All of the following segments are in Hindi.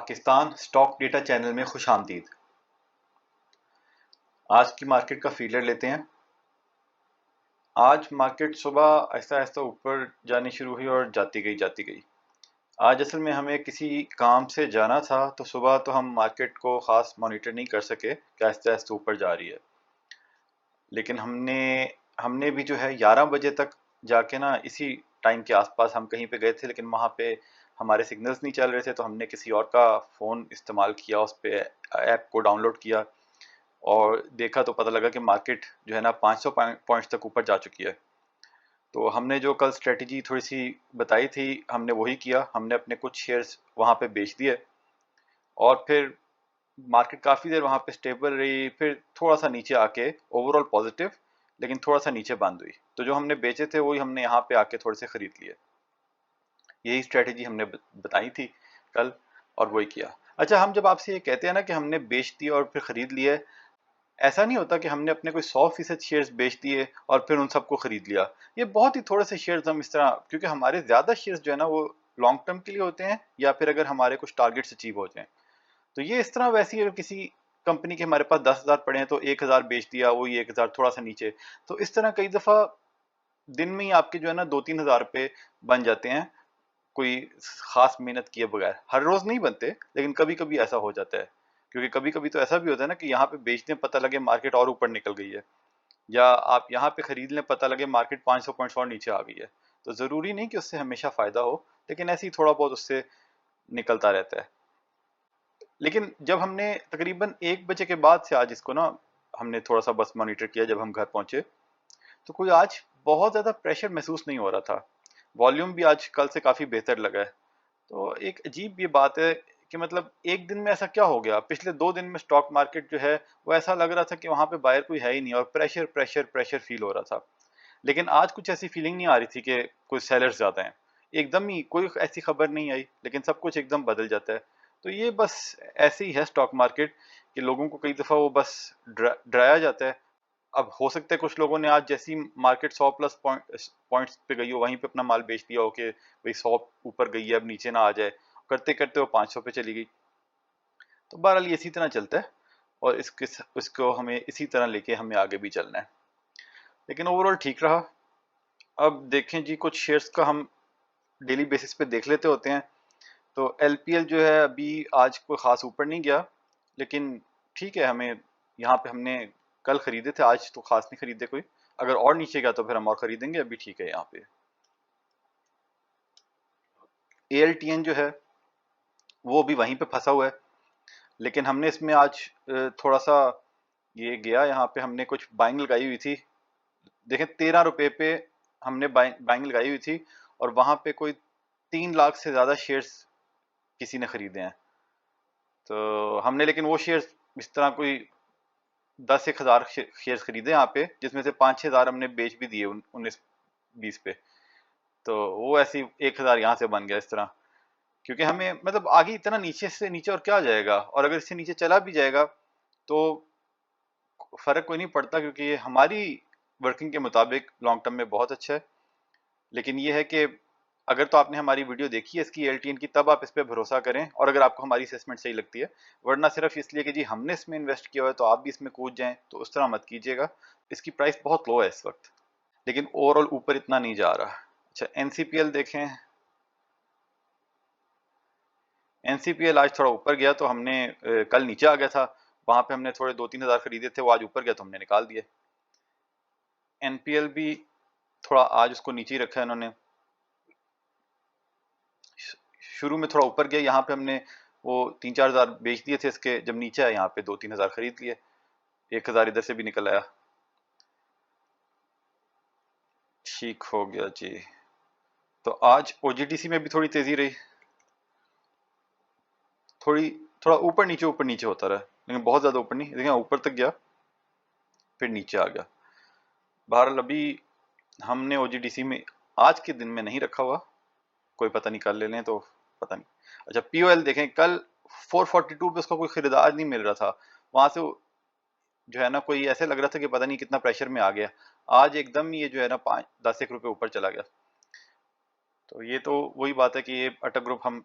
पाकिस्तान स्टॉक डेटा चैनल में खुशामदीद। आज की मार्केट का फीलर लेते हैं। आज मार्केट सुबह आहिस्ता आहिस्ता ऊपर जानी शुरू हुई और जाती गई। आज असल में हमें किसी काम से जाना था, तो सुबह तो हम मार्केट को ख़ास मॉनिटर नहीं कर सके कि आहिस्ता आहिस्ता ऊपर जा रही है। लेकिन हमने हमने भी जो है 11 बजे तक जाके ना, इसी टाइम के आसपास हम कहीं पे गए थे, लेकिन वहाँ पे हमारे सिग्नल्स नहीं चल रहे थे, तो हमने किसी और का फ़ोन इस्तेमाल किया, उस पे ऐप को डाउनलोड किया और देखा तो पता लगा कि मार्केट जो है ना 500 पॉइंट्स तक ऊपर जा चुकी है। तो हमने जो कल स्ट्रेटजी थोड़ी सी बताई थी, हमने वही किया। हमने अपने कुछ शेयर्स वहाँ पे बेच दिए और फिर मार्केट काफ़ी देर वहाँ पे स्टेबल रही, फिर थोड़ा सा नीचे आके ओवरऑल पॉजिटिव, लेकिन थोड़ा सा नीचे बंद हुई। तो जो हमने बेचे थे वही हमने यहाँ पे आके थोड़े से खरीद लिए। यही स्ट्रेटजी हमने बताई थी कल और वही किया। अच्छा, हम जब आपसे ये कहते हैं ना कि हमने बेच दिया और फिर खरीद लिया, ऐसा नहीं होता कि हमने अपने कोई 100% शेयर्स बेच दिए और फिर उन सबको खरीद लिया। ये बहुत ही थोड़े से शेयर्स हम इस तरह, क्योंकि हमारे ज़्यादा शेयर्स जो है ना वो लॉन्ग टर्म के लिए होते हैं, या फिर अगर हमारे कुछ टारगेट्स अचीव हो जाएं। तो ये इस तरह, वैसे ही अगर किसी कंपनी के हमारे पास 10,000 पड़े हैं तो 1,000 बेच दिया, वही 1,000 थोड़ा सा नीचे। तो इस तरह कई दफ़ा दिन में ही आपके जो है ना 2-3 हज़ार रुपये बन जाते हैं, कोई खास मेहनत किए बगैर। हर रोज नहीं बनते, लेकिन कभी कभी ऐसा हो जाता है। क्योंकि कभी कभी तो ऐसा भी होता है ना कि यहाँ पे बेचने पता लगे मार्केट और ऊपर निकल गई है, या आप यहाँ पे खरीद लें पता लगे मार्केट 500 पॉइंट्स और नीचे आ गई है। तो जरूरी नहीं कि उससे हमेशा फायदा हो, लेकिन ऐसे ही थोड़ा बहुत उससे निकलता रहता है। लेकिन जब हमने तकरीबन 1 बजे के बाद से आज इसको ना, हमने थोड़ा सा बस मॉनिटर किया, जब हम घर पहुंचे तो कोई आज बहुत ज्यादा प्रेशर महसूस नहीं हो रहा था। वॉल्यूम भी आज कल से काफी बेहतर लगा है। तो एक अजीब ये बात है कि मतलब एक दिन में ऐसा क्या हो गया, पिछले 2 दिन में स्टॉक मार्केट जो है वो ऐसा लग रहा था कि वहां पे बायर कोई है ही नहीं और प्रेशर प्रेशर प्रेशर फील हो रहा था। लेकिन आज कुछ ऐसी फीलिंग नहीं आ रही थी कि कोई सेलर्स ज्यादा हैं। एकदम ही कोई ऐसी खबर नहीं आई, लेकिन सब कुछ एकदम बदल जाता है। तो ये बस ऐसे ही है स्टॉक मार्केट, कि लोगों को कई दफा वो बस डराया जाता है। अब हो सकता है कुछ लोगों ने आज जैसी मार्केट 100+ पॉइंट्स पे गई हो, वहीं पे अपना माल बेच दिया हो कि भाई 100 ऊपर गई है, अब नीचे ना आ जाए। करते करते वो 500 पे चली गई। तो बहरहाल ये इसी तरह चलता है, और इसको हमें इसी तरह लेके हमें आगे भी चलना है। लेकिन ओवरऑल ठीक रहा। अब देखें जी, कुछ शेयर्स का हम डेली बेसिस पे देख लेते होते हैं। तो एलपीएल जो है अभी आज कोई खास ऊपर नहीं गया, लेकिन ठीक है। हमें यहाँ पे हमने कल खरीदे थे, आज तो खास नहीं खरीदे कोई। अगर और नीचे गया तो फिर हम और खरीदेंगे, अभी ठीक है यहाँ पे। एएलटीएन जो है वो भी वहीं पे फंसा हुआ है, लेकिन हमने इसमें आज थोड़ा सा ये गया, यहाँ पे हमने कुछ बाइंग लगाई हुई थी। देखें 13 रुपए पे हमने बाइंग लगाई हुई थी, और वहां पे कोई 3 लाख से ज्यादा शेयर्स किसी ने खरीदे हैं। तो हमने लेकिन वो शेयर्स इस तरह कोई 10-1 हज़ार शेयर्स खरीदे यहाँ पे, जिसमें से 5-6 हज़ार हमने बेच भी दिए 19-20 पे। तो वो ऐसी 1 हज़ार यहाँ से बन गया इस तरह। क्योंकि हमें मतलब आगे इतना नीचे से नीचे और क्या जाएगा, और अगर इससे नीचे चला भी जाएगा तो फर्क कोई नहीं पड़ता, क्योंकि ये हमारी वर्किंग के मुताबिक लॉन्ग टर्म में बहुत अच्छा है। लेकिन ये है कि अगर तो आपने हमारी वीडियो देखी है इसकी एलटीएन की, तब आप इस पर भरोसा करें, और अगर आपको हमारी असेसमेंट सही लगती है। वरना सिर्फ इसलिए कि जी हमने इसमें इन्वेस्ट किया हुआ है तो आप भी इसमें कूद जाएं, तो उस तरह मत कीजिएगा। इसकी प्राइस बहुत लो है इस वक्त, लेकिन ओवरऑल ऊपर इतना नहीं जा रहा। अच्छा, एनसीपीएल देखें। एनसीपीएल आज थोड़ा ऊपर गया, तो हमने कल नीचे आ गया था, वहां पे हमने थोड़े 2-3 हज़ार खरीदे थे, वो आज ऊपर गया तो हमने निकाल दिए। एनपीएल भी थोड़ा आज उसको नीचे ही रखा है इन्होंने। शुरू में थोड़ा ऊपर गया, यहाँ पे हमने वो 3-4 हज़ार बेच दिए थे इसके, जब नीचे आया यहाँ पे 2-3 हज़ार खरीद लिए। 1 हज़ार इधर से भी निकल आया। ठीक हो गया जी। तो आज ओजीडीसी में भी थोड़ी तेजी रही, थोड़ी थोड़ा ऊपर नीचे होता रहा, लेकिन बहुत ज्यादा ऊपर नहीं। देखिए ऊपर तक गया फिर नीचे आ गया। बहरहाल अभी हमने ओजीडीसी में आज के दिन में नहीं रखा हुआ, कोई पता नहीं कल ले लें तो पता नहीं। अच्छा, पीओएल देखें, कल 442 पे उसका कोई खरीदार नहीं मिल रहा था, वहां से जो है ना कोई ऐसे लग रहा था कि पता नहीं कितना प्रेशर में आ गया। आज एकदम ये जो है ना 5-10 एक रुपये ऊपर चला गया। तो ये तो वही बात है कि ये अटक ग्रुप हम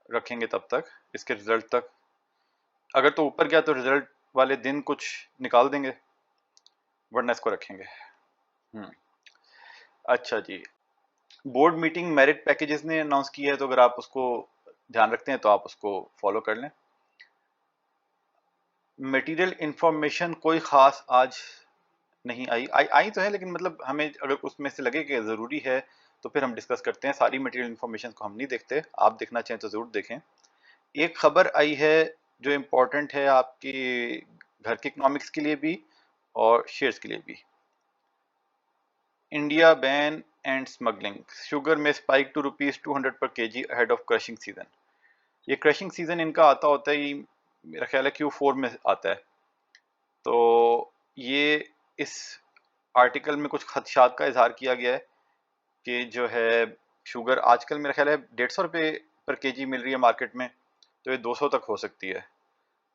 रखेंगे तब तक, इसके रिजल्ट तक। अगर तो ऊपर गया तो रिजल्ट वाले दिन कुछ निकाल देंगे, वरना इसको रखेंगे। अच्छा जी, बोर्ड मीटिंग मेरिट पैकेजेस ने अनाउंस किया है, तो अगर आप उसको ध्यान रखते हैं तो आप उसको फॉलो कर लें। मटेरियल इंफॉर्मेशन कोई खास आज नहीं आई तो है, लेकिन मतलब हमें अगर उसमें से लगे कि ज़रूरी है तो फिर हम डिस्कस करते हैं। सारी मटेरियल इंफॉर्मेशन को हम नहीं देखते, आप देखना चाहें तो ज़रूर देखें। एक खबर आई है जो इम्पोर्टेंट है आपके घर के इकोनॉमिक्स के लिए भी और शेयर्स के लिए भी। India ban and smuggling, sugar में स्पाइक टू ₹200 पर KG ahead of crushing season. ये क्रशिंग सीजन इनका आता होता ही मेरा ख्याल है Q4 में आता है। तो ये इस आर्टिकल में कुछ खदशात का इजहार किया गया है कि जो है शुगर आजकल मेरा ख्याल है ₹150 पर केजी मिल रही है मार्केट में, तो ये 200 तक हो सकती है।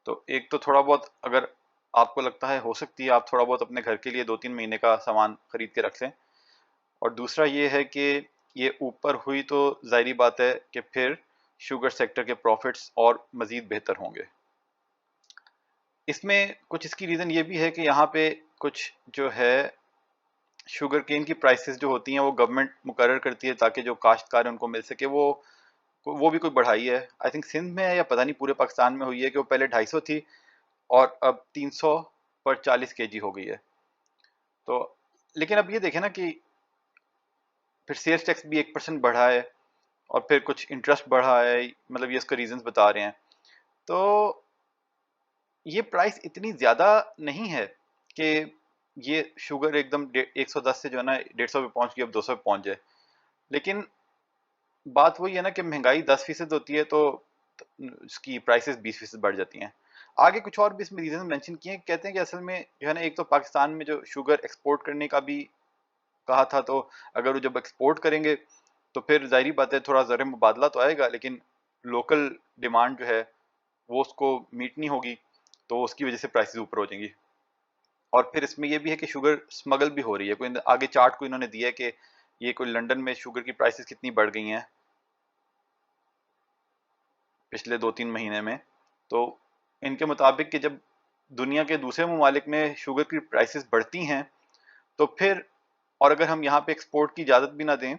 तो एक तो थोड़ा बहुत अगर आपको लगता है हो सकती है, आप थोड़ा बहुत अपने घर के लिए 2-3 महीने का सामान खरीद के रख लें। और दूसरा ये है कि ये ऊपर हुई तो जाहिर बात है कि फिर शुगर सेक्टर के प्रॉफिट्स और मज़ीद बेहतर होंगे। इसमें कुछ इसकी रीज़न ये भी है कि यहाँ पे कुछ जो है शुगर केन की प्राइसेस जो होती हैं वो गवर्नमेंट मुकर्रर करती है ताकि जो काश्तकार है उनको मिल सके। वो भी कोई बढ़ाई है, आई थिंक सिंध में है या पता नहीं पूरे पाकिस्तान में हुई है, कि वो पहले 250 थी और अब 300 पर 40 केजी हो गई है। तो लेकिन अब ये देखें ना कि फिर सेल्स टैक्स भी 1% बढ़ा है और फिर कुछ इंटरेस्ट बढ़ा है, मतलब ये इसका रीजंस बता रहे हैं। तो ये प्राइस इतनी ज़्यादा नहीं है कि ये शुगर एकदम 110 से जो है ना 150 पे पहुंच गई, अब 200 पे पहुंच जाए। लेकिन बात वही है ना कि महंगाई 10% होती है तो इसकी प्राइसेस 20% बढ़ जाती हैं। आगे कुछ और भी इसमें रीजन मेंशन किए हैं, कहते हैं कि असल में जो है ना, एक तो पाकिस्तान में जो शुगर एक्सपोर्ट करने का भी कहा था, तो अगर वो जब एक्सपोर्ट करेंगे तो फिर जाहिर बात है थोड़ा ज़र मुबादला तो आएगा, लेकिन लोकल डिमांड जो है वो उसको मीट नहीं होगी, तो उसकी वजह से प्राइसेस ऊपर हो जाएंगी। और फिर इसमें ये भी है कि शुगर स्मगल भी हो रही है। कोई आगे चार्ट को इन्होंने दिया है कि ये कोई लंदन में शुगर की प्राइसेस कितनी बढ़ गई हैं पिछले 2-3 महीने में। तो इनके मुताबिक कि जब दुनिया के दूसरे ममालिक में शुगर की प्राइसेस बढ़ती हैं तो फिर, और अगर हम यहाँ पे एक्सपोर्ट की इजाज़त भी ना दें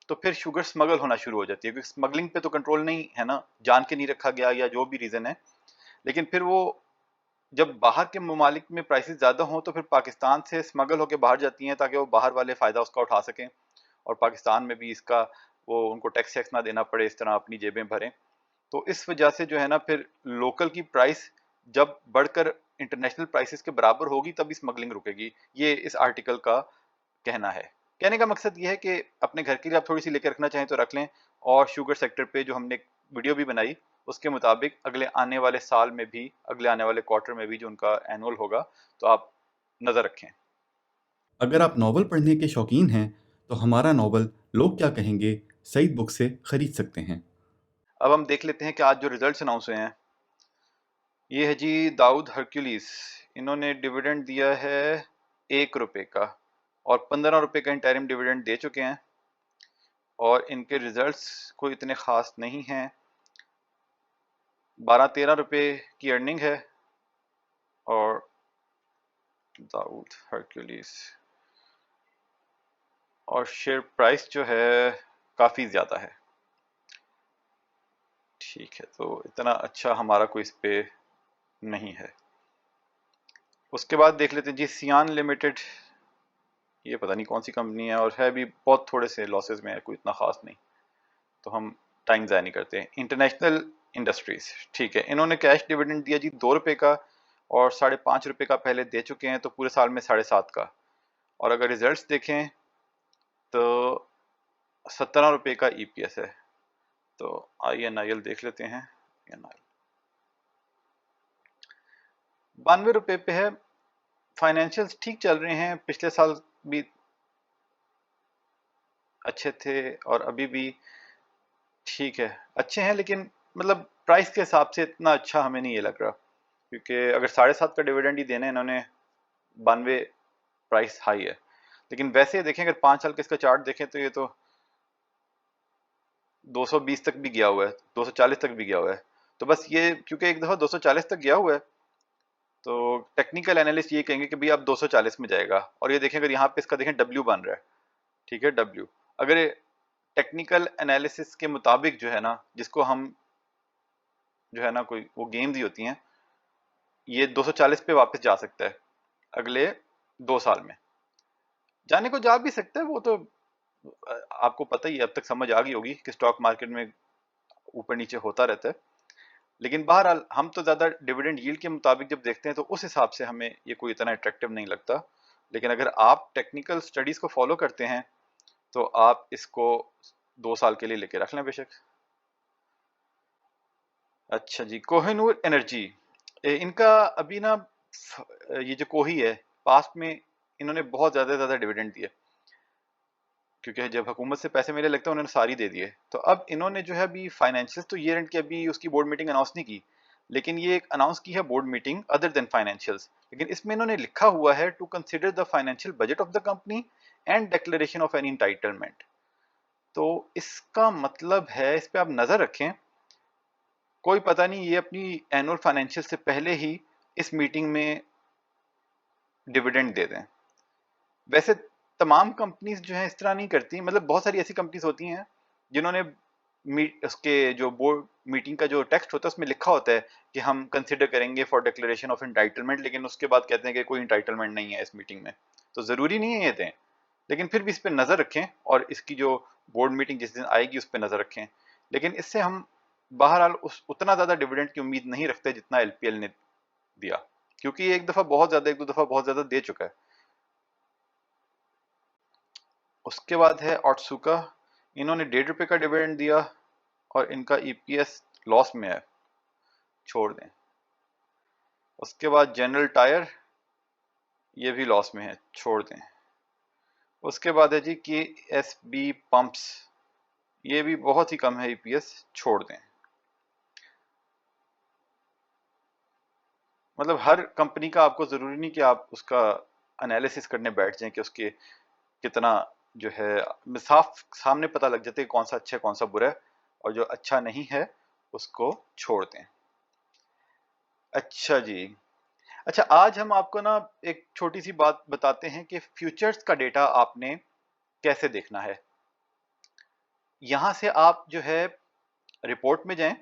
तो फिर शुगर स्मगल होना शुरू हो जाती है, क्योंकि स्मगलिंग पे तो कंट्रोल नहीं है ना, जान के नहीं रखा गया या जो भी रीज़न है। लेकिन फिर वो जब बाहर के ममालिक में प्राइसेस ज़्यादा हों तो फिर पाकिस्तान से स्मगल होकर बाहर जाती हैं ताकि वो बाहर वाले फ़ायदा उसका उठा सकें और पाकिस्तान में भी इसका वो उनको टैक्स ना देना पड़े, इस तरह अपनी जेबें भरें। तो इस वजह से जो है ना फिर लोकल की प्राइस जब बढ़कर इंटरनेशनल प्राइसेस के बराबर होगी तभी स्मगलिंग रुकेगी, ये इस आर्टिकल का कहना है। कहने का मकसद ये है कि अपने घर के लिए आप थोड़ी सी लेकर रखना चाहें तो रख लें, और शुगर सेक्टर पे जो हमने वीडियो भी बनाई उसके मुताबिक अगले आने वाले साल में भी, अगले आने वाले क्वार्टर में भी जो उनका एनुअल होगा, तो आप नज़र रखें। अगर आप नॉवल पढ़ने के शौकीन हैं तो हमारा नॉवल लोग क्या कहेंगे सईद बुक से खरीद सकते हैं। अब हम देख लेते हैं कि आज जो रिजल्ट्स अनाउंस हुए हैं। ये है जी दाऊद हरक्यूलिस, इन्होंने डिविडेंड दिया है ₹1 का और ₹15 का इंटरिम डिविडेंड दे चुके हैं, और इनके रिजल्ट्स कोई इतने ख़ास नहीं हैं। 12-13 रुपए की अर्निंग है, और दाऊद हरक्यूलिस और शेयर प्राइस जो है काफ़ी ज़्यादा है। ठीक है, तो इतना अच्छा हमारा कोई इस पे नहीं है। उसके बाद देख लेते हैं जी सियान लिमिटेड, ये पता नहीं कौन सी कंपनी है और है भी बहुत थोड़े से लॉसेस में है, कोई इतना ख़ास नहीं, तो हम टाइम ज़ाया नहीं करते हैं। इंटरनेशनल इंडस्ट्रीज़, ठीक है, इन्होंने कैश डिविडेंड दिया जी ₹2 का और ₹5.5 का पहले दे चुके हैं, तो पूरे साल में 7.5 का। और अगर रिजल्ट्स देखें तो ₹17 का EPS है। तो INIL देख लेते हैं। INIL ₹92 पे है। फाइनेंशियल्स ठीक चल रहे हैं, पिछले साल भी अच्छे थे और अभी भी ठीक है, अच्छे हैं, लेकिन मतलब प्राइस के हिसाब से इतना अच्छा हमें नहीं ये लग रहा, क्योंकि अगर 7.5 का डिविडेंड ही देना है इन्होंने, 92 प्राइस हाई है। लेकिन वैसे देखें, अगर 5 साल का इसका चार्ट देखें तो ये तो 220 तक भी गया हुआ है, 240 तक भी गया हुआ है। तो बस ये क्योंकि एक दफा 240 तक गया हुआ है, तो टेक्निकल एनालिस्ट ये कहेंगे कि भाई अब 240 में जाएगा। और ये देखें, अगर यहाँ पे इसका देखें डब्ल्यू बन रहा है, ठीक है, डब्ल्यू, अगर टेक्निकल एनालिसिस के मुताबिक जो है ना, जिसको हम जो है ना कोई वो गेम्स ही होती हैं, ये 240 पे वापस जा सकता है अगले 2 साल में। जाने को जा भी सकता है, वो तो आपको पता ही है, अब तक समझ आ गई होगी कि स्टॉक मार्केट में ऊपर नीचे होता रहता है। लेकिन बहरहाल हम तो ज्यादा डिविडेंड यील्ड के मुताबिक जब देखते हैं तो उस हिसाब से हमें ये कोई इतना अट्रैक्टिव नहीं लगता। लेकिन अगर आप टेक्निकल स्टडीज को फॉलो करते हैं तो आप इसको 2 साल के लिए लेके रख लें बेशक। अच्छा जी, कोहिनूर एनर्जी, इनका अभी ना ये जो कोही है, पास्ट में इन्होंने बहुत ज्यादा डिविडेंड दिए, क्योंकि जब हुकूमत से पैसे मिलने लगते हैं उन्होंने सारी दे दिए। तो अब इन्होंने जो है अभी फाइनेंशियल्स तो ईयर एंड की अभी उसकी बोर्ड मीटिंग अनाउंस नहीं की, लेकिन ये एक अनाउंस की है board meeting other than financials. लेकिन इसमें इन्होंने लिखा हुआ है to consider the financial budget of the company and declaration of any entitlement. तो इसका मतलब है, इस पे आप नजर रखें, कोई पता नहीं ये अपनी एनुअल फाइनेंशियल से पहले ही इस मीटिंग में डिविडेंड दे दें। वैसे तमाम कंपनीज जो है इस तरह नहीं करती, मतलब बहुत सारी ऐसी कंपनीज होती हैं जिन्होंने उसके जो बोर्ड मीटिंग का जो टेक्स्ट होता है उसमें लिखा होता है कि हम कंसिडर करेंगे फॉर डिक्लेरेशन ऑफ इंटाइटलमेंट, लेकिन उसके बाद कहते हैं कि कोई इंटाइटलमेंट नहीं है इस मीटिंग में। तो जरूरी नहीं है ये दें, लेकिन फिर भी इस पर नजर रखें और इसकी जो बोर्ड मीटिंग जिस दिन आएगी उस पर नजर रखें। लेकिन इससे हम बहरहाल उस उतना ज्यादा डिविडेंड की उम्मीद नहीं रखते जितना एलपीएल ने दिया, क्योंकि ये एक दफा बहुत ज्यादा, एक दो दफा बहुत ज्यादा दे चुका है। उसके बाद है ऑट्सुका, इन्होंने ₹1.5 का डिविडेंड दिया और इनका ईपीएस लॉस में है, छोड़ दें। उसके बाद जनरल टायर, ये भी लॉस में है, छोड़ दें। उसके बाद है जी केएसबी पंप्स, ये भी बहुत ही कम है ईपीएस, छोड़ दें। मतलब हर कंपनी का आपको जरूरी नहीं कि आप उसका एनालिसिस करने बैठ जाएं कि उसके कितना जो है, साफ सामने पता लग जाता है कौन सा अच्छा है कौन सा बुरा है, और जो अच्छा नहीं है उसको छोड़ दें। अच्छा जी, अच्छा आज हम आपको ना एक छोटी सी बात बताते हैं कि फ्यूचर्स का डेटा आपने कैसे देखना है। यहां से आप जो है रिपोर्ट में जाएं,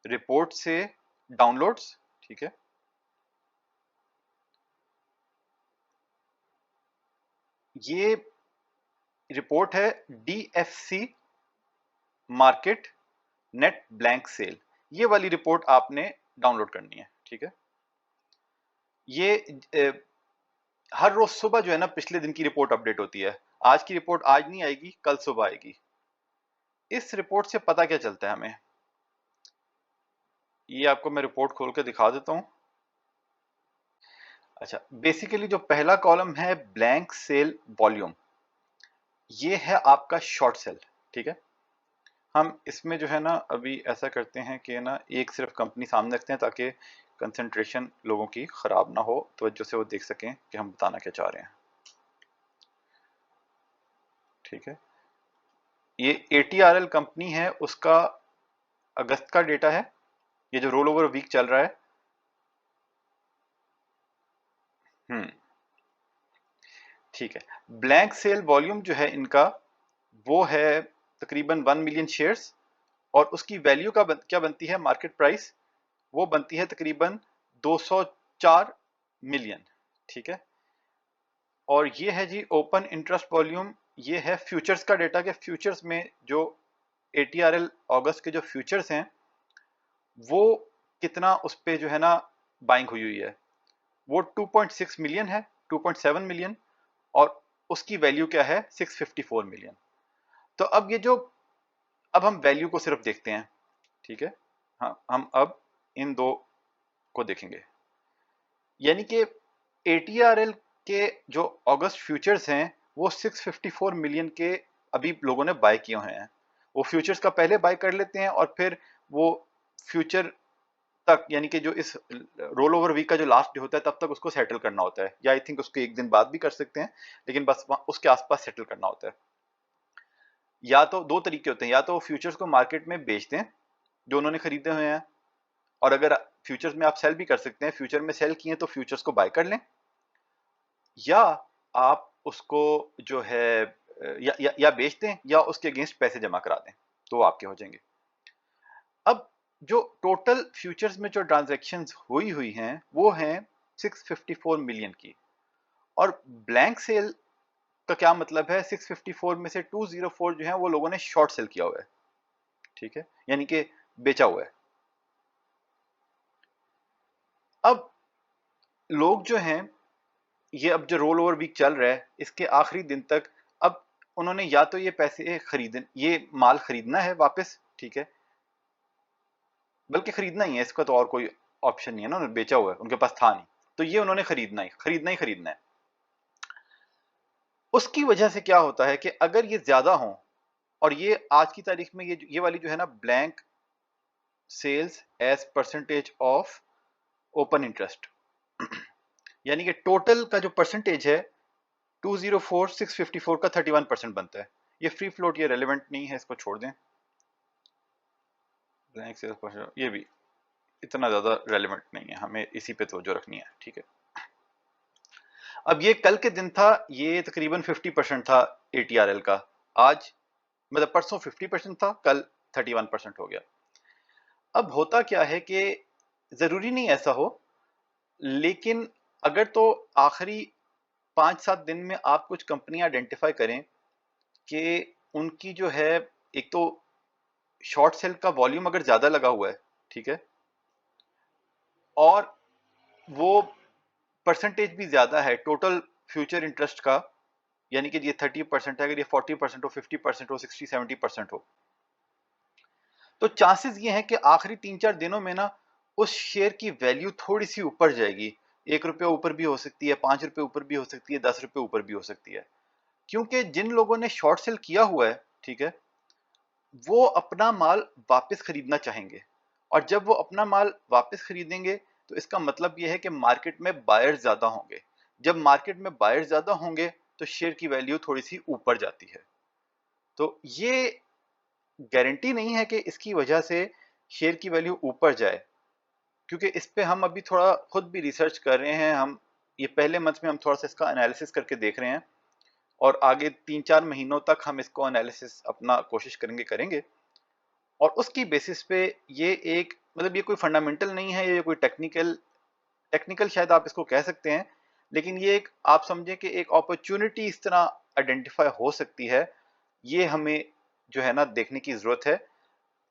रिपोर्ट से डाउनलोड्स, ठीक है, ये रिपोर्ट है DFC market net blank sale, ये वाली रिपोर्ट आपने डाउनलोड करनी है, ठीक है। ये हर रोज सुबह जो है ना पिछले दिन की रिपोर्ट अपडेट होती है। आज की रिपोर्ट आज नहीं आएगी, कल सुबह आएगी। इस रिपोर्ट से पता क्या चलता है हमें, ये आपको मैं रिपोर्ट खोल के दिखा देता हूं। अच्छा, बेसिकली जो पहला कॉलम है ब्लैंक सेल वॉल्यूम, ये है आपका शॉर्ट सेल, ठीक है। हम इसमें जो है ना अभी ऐसा करते हैं कि ना एक सिर्फ कंपनी सामने रखते हैं ताकि कंसंट्रेशन लोगों की खराब ना हो, तो से वो देख सकें कि हम बताना क्या चाह रहे हैं, ठीक है। ये एटीआरएल कंपनी है, उसका अगस्त का डेटा है, ये जो रोल ओवर वीक चल रहा है। ठीक है। ब्लैंक सेल वॉल्यूम जो है इनका, वो है तकरीबन 1 मिलियन शेयर्स, और उसकी वैल्यू क्या बनती है, मार्केट प्राइस, वो बनती है तकरीबन 204 मिलियन, ठीक है। और ये है जी ओपन इंटरेस्ट वॉल्यूम, ये है फ्यूचर्स का डेटा के फ्यूचर्स में जो एटीआरएल अगस्त के जो फ्यूचर्स हैं वो कितना उस पे जो है ना बाइंग हुई है, वो 2.6 मिलियन है, 2.7 मिलियन, और उसकी वैल्यू क्या है 654 मिलियन। तो अब ये जो, अब हम वैल्यू को सिर्फ देखते हैं, ठीक है। हाँ, हम अब इन दो को देखेंगे, यानी कि एटीआरएल के जो अगस्त फ्यूचर्स हैं वो 654 मिलियन के अभी लोगों ने बाय किए हुए हैं। वो फ्यूचर्स का पहले बाय कर लेते हैं और फिर वो फ्यूचर तक, यानी कि जो इस रोल ओवर वीक का जो लास्ट डे होता है तब तक उसको सेटल करना होता है, या आई थिंक उसके एक दिन बाद भी कर सकते हैं, लेकिन बस उसके आसपास सेटल करना होता है। या तो दो तरीके होते हैं, या तो फ्यूचर्स को मार्केट में बेच दें जो उन्होंने खरीदे हुए हैं, और अगर फ्यूचर्स में आप सेल भी कर सकते हैं, फ्यूचर में सेल किए तो फ्यूचर्स को बाय कर लें, या आप उसको जो है या बेच दें या उसके अगेंस्ट पैसे जमा करा दें, तो वो आपके हो जाएंगे। अब जो टोटल फ्यूचर्स में जो ट्रांजैक्शंस हुई हैं वो हैं 654 मिलियन की, और ब्लैंक सेल का क्या मतलब है, 654 में से 204 जो है वो लोगों ने शॉर्ट सेल किया हुआ है, ठीक है, यानी कि बेचा हुआ है। अब लोग जो हैं, ये अब जो रोल ओवर वीक चल रहा है इसके आखिरी दिन तक, अब उन्होंने या तो ये पैसे खरीद, ये माल खरीदना है वापस, ठीक है, बल्कि खरीदना ही है, इसका तो और कोई ऑप्शन नहीं है ना, उन्होंने बेचा हुआ है, उनके पास था नहीं, तो ये उन्होंने खरीदना है। उसकी वजह से क्या होता है कि अगर ये ज्यादा हो, और ये आज की तारीख में ये वाली जो है ना, blank sales as percentage of open interest, यानी कि टोटल का जो परसेंटेज है 204 654 का 31% बनता है। ये फ्री फ्लोट, ये रेलेवेंट नहीं है, इसको छोड़ दें। ब्लैंक सेल्स परसेंट ये भी इतना ज्यादा रेलेवेंट नहीं है, हमें इसी पे तवज्जो रखनी है, ठीक है। अब ये कल के दिन था, ये तकरीबन 50% था ATRL का, आज मतलब परसों 50% था, कल 31% हो गया। अब होता क्या है कि जरूरी नहीं ऐसा हो, लेकिन अगर तो आखिरी 5-7 दिन में आप कुछ कंपनियां आइडेंटिफाई करें कि उनकी जो है, एक तो शॉर्ट सेल का वॉल्यूम अगर ज्यादा लगा हुआ है, ठीक है, और वो परसेंटेज भी ज्यादा है टोटल फ्यूचर इंटरेस्ट का, यानी कि ये 30% है, अगर ये 40% हो, 50% हो, 60-70% हो, तो चांसेस ये हैं कि आखिरी 3-4 दिनों में ना उस शेयर की वैल्यू थोड़ी सी ऊपर जाएगी, 1 रुपया ऊपर भी हो सकती है, 5 रुपये ऊपर भी हो सकती है, 10 रुपये ऊपर भी हो सकती है, क्योंकि जिन लोगों ने शॉर्ट सेल किया हुआ है, ठीक है, वो अपना माल वापस खरीदना चाहेंगे, और जब वो अपना माल वापस खरीदेंगे तो इसका मतलब ये है कि मार्केट में बायर ज्यादा होंगे, जब मार्केट में बायर ज्यादा होंगे तो शेयर की वैल्यू थोड़ी सी ऊपर जाती है। तो ये गारंटी नहीं है कि इसकी वजह से शेयर की वैल्यू ऊपर जाए, क्योंकि इस पे हम अभी थोड़ा खुद भी रिसर्च कर रहे हैं, हम ये पहले मंथ में हम थोड़ा सा इसका एनालिसिस करके देख रहे हैं, और आगे 3-4 महीनों तक हम इसको एनालिसिस अपना कोशिश करेंगे, और उसकी बेसिस पे ये एक, मतलब ये कोई फंडामेंटल नहीं है, ये कोई टेक्निकल टेक्निकल शायद आप इसको कह सकते हैं, लेकिन ये एक, आप समझें कि एक अपॉर्चुनिटी इस तरह आइडेंटिफाई हो सकती है, ये हमें जो है ना देखने की जरूरत है।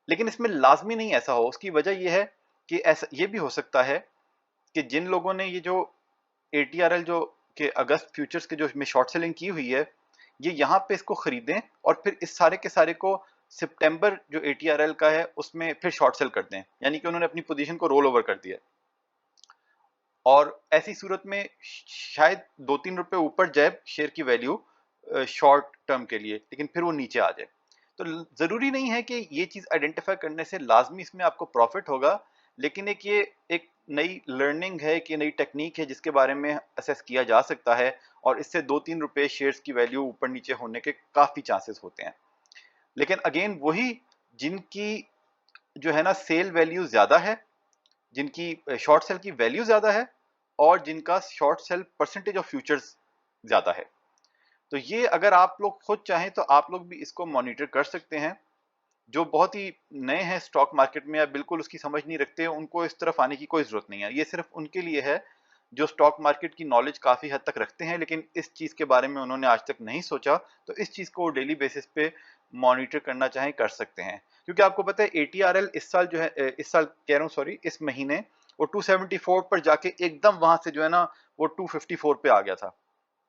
लेकिन इसमें लाजमी नहीं ऐसा हो, उसकी वजह यह है कि ऐसा ये भी हो सकता है कि जिन लोगों ने ये जो ATRL जो के अगस्त फ्यूचर्स के जो इसमें शॉर्ट सेलिंग की हुई है, ये यहाँ पे इसको खरीदें और फिर इस सारे के सारे को सितंबर जो ATRL का है उसमें फिर शॉर्ट सेल कर दें, यानी कि उन्होंने अपनी पोजीशन को रोल ओवर कर दिया, और ऐसी सूरत में शायद 2-3 रुपए ऊपर जाए शेयर की वैल्यू शॉर्ट टर्म के लिए, लेकिन फिर वो नीचे आ जाए। तो जरूरी नहीं है कि ये चीज आइडेंटिफाई करने से लाजमी इसमें आपको प्रॉफिट होगा, लेकिन एक ये एक नई लर्निंग है कि नई टेक्निक है जिसके बारे में असेस किया जा सकता है, और इससे 2-3 रुपए शेयर्स की वैल्यू ऊपर नीचे होने के काफी चांसेस होते हैं। लेकिन अगेन वही, जिनकी जो है ना सेल वैल्यू ज्यादा है, जिनकी शॉर्ट सेल की वैल्यू ज्यादा है, और जिनका short cell percentage of futures ज्यादा है, तो ये अगर आप लोग खुद चाहें तो आप लोग भी इसको मॉनिटर कर सकते हैं। जो बहुत ही नए हैं स्टॉक मार्केट में या बिल्कुल उसकी समझ नहीं रखते, उनको इस तरफ आने की कोई जरूरत नहीं है, ये सिर्फ उनके लिए है जो स्टॉक मार्केट की नॉलेज काफी हद तक रखते हैं, लेकिन इस चीज के बारे में उन्होंने आज तक नहीं सोचा, तो इस चीज को डेली बेसिस पे मॉनिटर करना चाहें कर सकते हैं। क्योंकि आपको पता है ATRL इस साल जो है, इस साल कह रहा हूँ सॉरी, इस महीने वो 274 पर जाके एकदम वहां से जो है ना वो 254 पे आ गया था।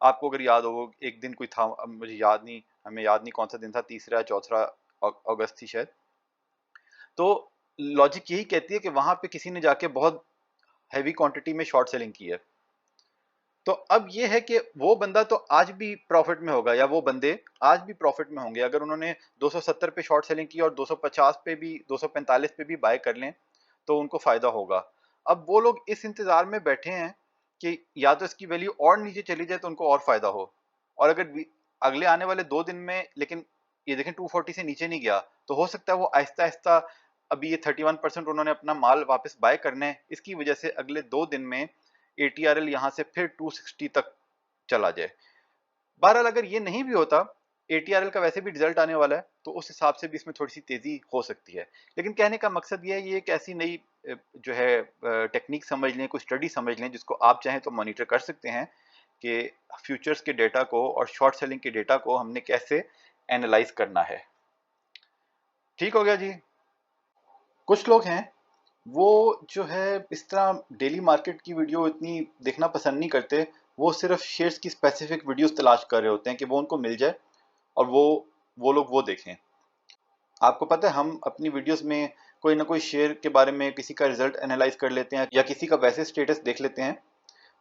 आपको अगर याद हो, एक दिन कोई था, अब मुझे याद नहीं, हमें याद नहीं कौन सा दिन था, 3 या 4 अगस्त थी शायद। तो लॉजिक यही कहती है कि वहां पे किसी ने जाके बहुत हैवी क्वांटिटी में शॉर्ट सेलिंग की है। तो अब ये है कि वो बंदा तो आज भी प्रॉफिट में होगा, या वो बंदे आज भी प्रॉफिट में होंगे अगर उन्होंने 270 पे शॉर्ट सेलिंग की और 250 पे भी, 245 पे भी बाय कर लें, तो उनको फायदा होगा। अब वो लोग इस इंतजार में बैठे हैं कि या तो इसकी वैल्यू और नीचे चली जाए तो उनको और फायदा हो, और अगर अगले आने वाले 2 दिन में, लेकिन ये देखें 240 से नीचे नहीं गया, तो हो सकता है वो आहिस्ता आहिस्ता अभी ये 31% उन्होंने अपना माल वापस बाय करना है, इसकी वजह से अगले 2 दिन में ATRL यहाँ से फिर 260 तक चला जाए। बहरहाल अगर ये नहीं भी होता, ATRL का वैसे भी रिजल्ट आने वाला है, तो उस हिसाब से भी इसमें थोड़ी सी तेजी हो सकती है। लेकिन कहने का मकसद ये है, ये एक ऐसी नई जो है टेक्निक समझ लें, कोई स्टडी समझ लें, जिसको आप चाहें तो मॉनिटर कर सकते हैं कि फ्यूचर्स के डेटा को और शॉर्ट सेलिंग के डेटा को हमने कैसे एनालाइज करना है। ठीक हो गया जी। कुछ लोग हैं वो जो है इस तरह डेली मार्केट की वीडियो इतनी देखना पसंद नहीं करते, वो सिर्फ शेयर्स की स्पेसिफिक वीडियोस तलाश कर रहे होते हैं कि वो उनको मिल जाए और वो लोग वो देखें। आपको पता है हम अपनी वीडियोस में कोई ना कोई शेयर के बारे में किसी का रिजल्ट एनालाइज कर लेते हैं या किसी का वैसे स्टेटस देख लेते हैं।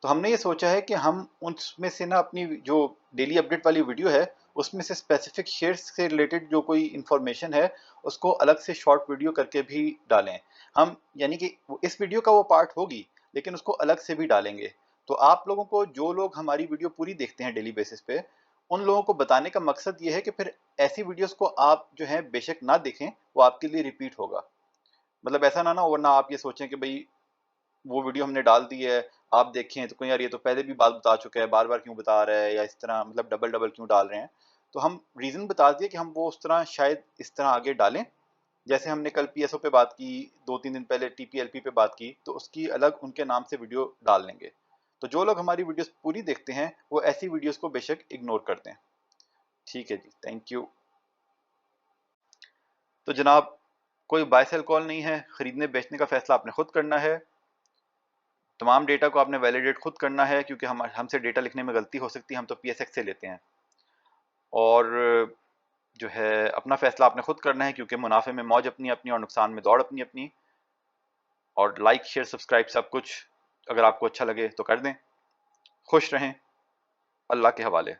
तो हमने ये सोचा है कि हम उसमें से ना अपनी जो डेली अपडेट वाली वीडियो है उसमें से स्पेसिफिक शेयर्स से रिलेटेड जो कोई इन्फॉर्मेशन है उसको अलग से शॉर्ट वीडियो करके भी डालें हम, यानी कि इस वीडियो का वो पार्ट होगी लेकिन उसको अलग से भी डालेंगे। तो आप लोगों को, जो लोग हमारी वीडियो पूरी देखते हैं डेली बेसिस पे, उन लोगों को बताने का मकसद ये है कि फिर ऐसी वीडियोस को आप जो है बेशक ना देखें, वो आपके लिए रिपीट होगा। मतलब ऐसा ना ना, वरना आप ये सोचें कि भाई वो वीडियो हमने डाल दी है, आप देखें तो कहीं यार ये तो पहले भी बात बता चुका है, बार बार क्यों बता रहा है, या इस तरह मतलब डबल डबल क्यों डाल रहे हैं। तो हम रीज़न बता दिए कि हम वो उस तरह शायद इस तरह आगे डालें। जैसे हमने कल PSO पे बात की, 2-3 दिन पहले TPLP पे बात की, तो उसकी अलग उनके नाम से वीडियो डाल लेंगे। तो जो लोग हमारी वीडियोस पूरी देखते हैं वो ऐसी वीडियोस को बेशक इग्नोर कर दें। ठीक है जी, थैंक यू। तो जनाब, कोई बाय सेल कॉल नहीं है, खरीदने बेचने का फैसला आपने खुद करना है। तमाम डेटा को आपने वैलिडेट खुद करना है, क्योंकि हमसे डेटा लिखने में गलती हो सकती है, हम तो PSX से लेते हैं। और जो है अपना फैसला आपने खुद करना है, क्योंकि मुनाफे में मौज अपनी अपनी और नुकसान में दौड़ अपनी अपनी। और लाइक शेयर सब्सक्राइब सब कुछ अगर आपको अच्छा लगे तो कर दें। खुश रहें, अल्लाह के हवाले।